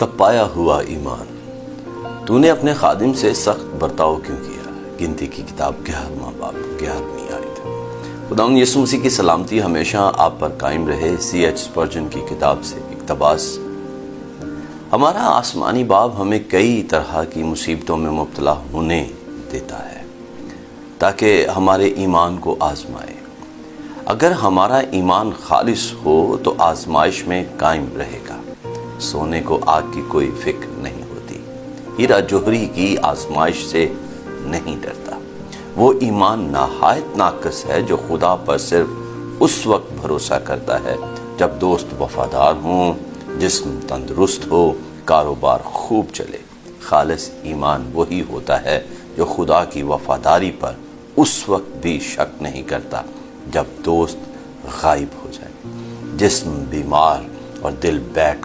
तपाया हुआ ईमान, तूने अपने खादिम से सख्त बर्ताव क्यों किया। गिनती की किताब 11वां बाब 11वीं आयत। खुदावंद यीशु मसीह की सलामती हमेशा आप पर कायम रहे। C.H. स्पर्जन की किताब से इक़्तिबास। हमारा आसमानी बाप हमें कई तरह की मुसीबतों में मुब्तला होने देता है ताकि हमारे ईमान को आजमाए। अगर हमारा ईमान खालिस हो तो आजमाइश में कायम रहेगा। सोने को आग की कोई फिक्र नहीं होती। हीरा जोहरी की आजमाइश से नहीं डरता। वो ईमान नहायत नाकस है जो खुदा पर सिर्फ उस वक्त भरोसा करता है जब दोस्त वफादार हों, जिस्म तंदुरुस्त हो, कारोबार खूब चले। खालिस ईमान वही होता है जो खुदा की वफादारी पर उस वक्त भी शक नहीं करता जब दोस्त गायब हो जाए, जिस्म बीमार और दिल बैठ